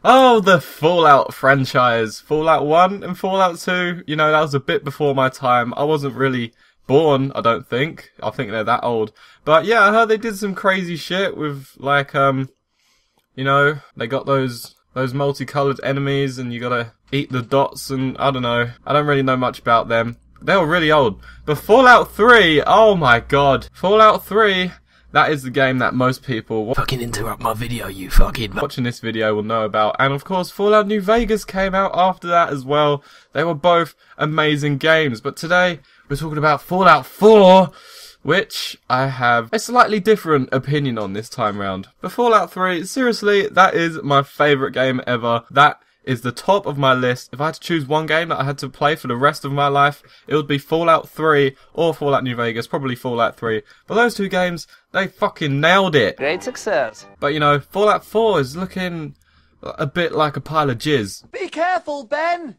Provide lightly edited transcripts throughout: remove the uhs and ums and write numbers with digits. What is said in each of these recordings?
Oh, the Fallout franchise. Fallout 1 and Fallout 2, you know, that was a bit before my time. I wasn't really born, I don't think. I think they're that old. But yeah, I heard they did some crazy shit with, like, you know, they got those multicolored enemies and you gotta eat the dots and I don't know. I don't really know much about them. They were really old. But Fallout 3, oh my god. Fallout 3, that is the game that most people fucking interrupt my video, you fucking watching this video will know about. And of course, Fallout New Vegas came out after that as well. They were both amazing games. But today, we're talking about Fallout 4, which I have a slightly different opinion on this time round. But Fallout 3, seriously, that is my favourite game ever. That is the top of my list. If I had to choose one game that I had to play for the rest of my life, it would be Fallout 3 or Fallout New Vegas, probably Fallout 3. But those two games, they fucking nailed it. Great success. But you know, Fallout 4 is looking a bit like a pile of jizz. Be careful, Ben!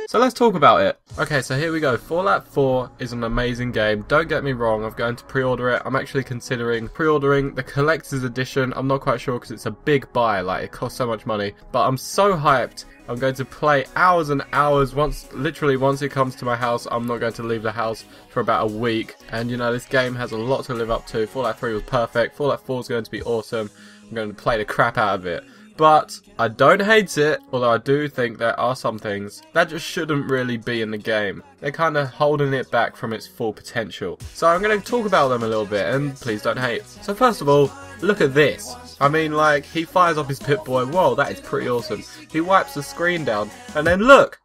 So let's talk about it. Okay, so here we go. Fallout 4 is an amazing game. Don't get me wrong, I'm going to pre-order it. I'm actually considering pre-ordering the collector's edition. I'm not quite sure because it's a big buy, like it costs so much money. But I'm so hyped. I'm going to play hours and hours. Literally once it comes to my house, I'm not going to leave the house for about a week. And you know, this game has a lot to live up to. Fallout 3 was perfect. Fallout 4 is going to be awesome. I'm going to play the crap out of it. But I don't hate it, although I do think there are some things that just shouldn't really be in the game. They're kind of holding it back from its full potential. So I'm going to talk about them a little bit, and please don't hate. So first of all, look at this. I mean, like, he fires up his Pip-Boy. Whoa, that is pretty awesome. He wipes the screen down, and then look!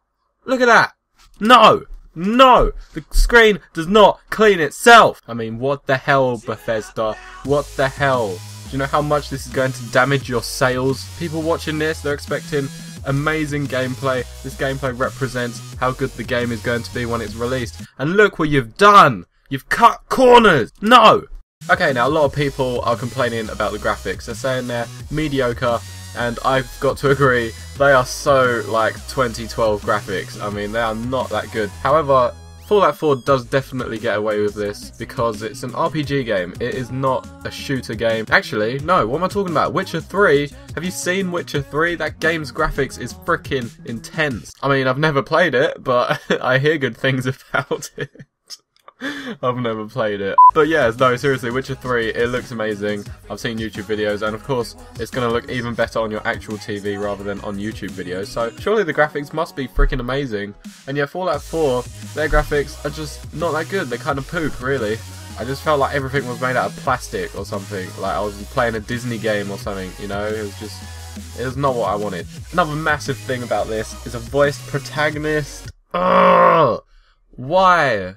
Look at that! No! No! The screen does not clean itself! I mean, what the hell, Bethesda? What the hell? Do you know how much this is going to damage your sales? People watching this, they're expecting amazing gameplay. This gameplay represents how good the game is going to be when it's released. And look what you've done! You've cut corners! No! Okay, now a lot of people are complaining about the graphics. They're saying they're mediocre, and I've got to agree, they are so, like, 2012 graphics. I mean, they are not that good. However, Fallout 4 does definitely get away with this because it's an RPG game. It is not a shooter game. Actually, no, what am I talking about? Witcher 3? Have you seen Witcher 3? That game's graphics is freaking intense. I mean, I've never played it, but I hear good things about it. I've never played it. But yeah, no, seriously, Witcher 3, it looks amazing. I've seen YouTube videos, and of course, it's going to look even better on your actual TV rather than on YouTube videos. So surely the graphics must be freaking amazing. And yet Fallout 4, their graphics are just not that good. They kind of poop, really. I just felt like everything was made out of plastic or something. Like I was playing a Disney game or something, you know? It was not what I wanted. Another massive thing about this is a voiced protagonist. Ugh! Why?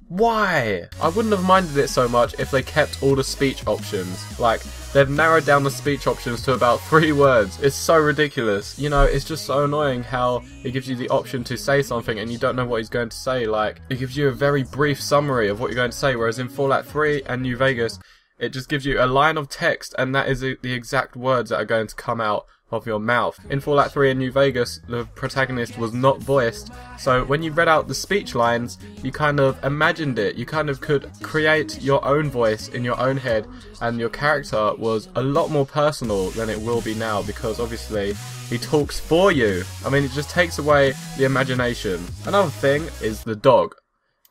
Why? I wouldn't have minded it so much if they kept all the speech options. Like, they've narrowed down the speech options to about 3 words. It's so ridiculous. You know, it's just so annoying how it gives you the option to say something and you don't know what he's going to say. Like, it gives you a very brief summary of what you're going to say, whereas in Fallout 3 and New Vegas, it just gives you a line of text and that is the exact words that are going to come out of your mouth. In Fallout 3 and New Vegas, the protagonist was not voiced, so when you read out the speech lines, you kind of imagined it. You kind of could create your own voice in your own head, and your character was a lot more personal than it will be now, because obviously he talks for you. I mean, it just takes away the imagination. Another thing is the dog.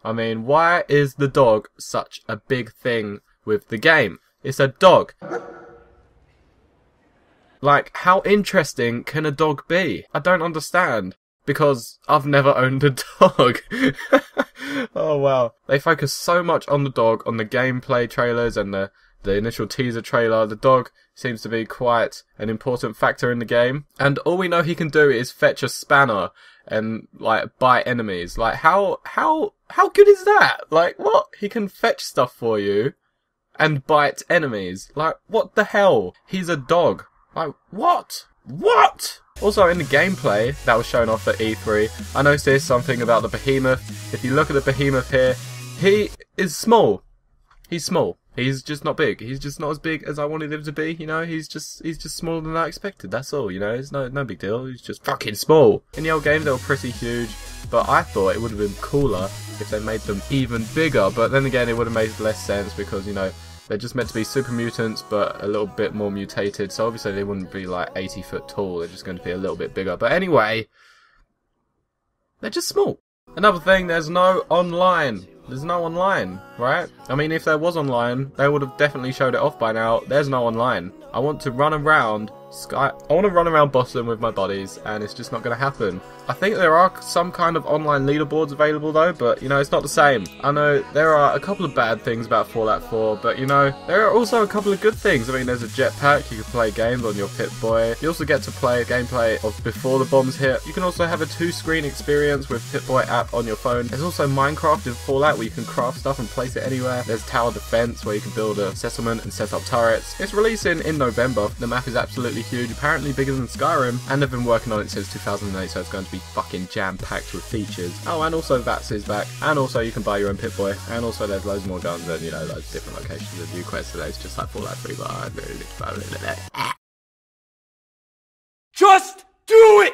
I mean, why is the dog such a big thing with the game? It's a dog. Like, how interesting can a dog be? I don't understand. Because I've never owned a dog. Oh wow. They focus so much on the dog, on the gameplay trailers and the initial teaser trailer. The dog seems to be quite an important factor in the game. And all we know he can do is fetch a spanner and, like, bite enemies. Like, how good is that? Like, what? He can fetch stuff for you and bite enemies. Like, what the hell? He's a dog. Like, what? What? Also, in the gameplay that was shown off at E3, I noticed something about the Behemoth. If you look at the Behemoth here, he is small. He's small. He's just not big. He's just not as big as I wanted him to be, you know? He's just smaller than I expected, that's all, you know? It's no big deal. He's just fucking small. In the old games, they were pretty huge, but I thought it would have been cooler if they made them even bigger. But then again, it would have made less sense because, you know, They're just meant to be super mutants, but a little bit more mutated. So obviously they wouldn't be like 80 foot tall. They're just going to be a little bit bigger. But anyway, they're just small. Another thing, there's no online. There's no online, right? I mean, if there was online, they would have definitely showed it off by now. There's no online. I want to run around Boston with my buddies, and it's just not going to happen. I think there are some kind of online leaderboards available though, but you know, it's not the same. I know there are a couple of bad things about Fallout 4, but you know, there are also a couple of good things. I mean, there's a jetpack, you can play games on your Pip-Boy. You also get to play gameplay of before the bombs hit. You can also have a 2-screen experience with Pip-Boy app on your phone. There's also Minecraft in Fallout where you can craft stuff and place it anywhere. There's tower defense where you can build a settlement and set up turrets. It's releasing in November. The map is absolutely huge, apparently bigger than Skyrim, and they've been working on it since 2008, so it's going to be fucking jam-packed with features. Oh, and also V.A.T.S is back, and also you can buy your own Pip-Boy, and also there's loads more guns and, you know, loads of different locations and new quests today. It's just like Fallout 3, but I really need to buy it. Just do it!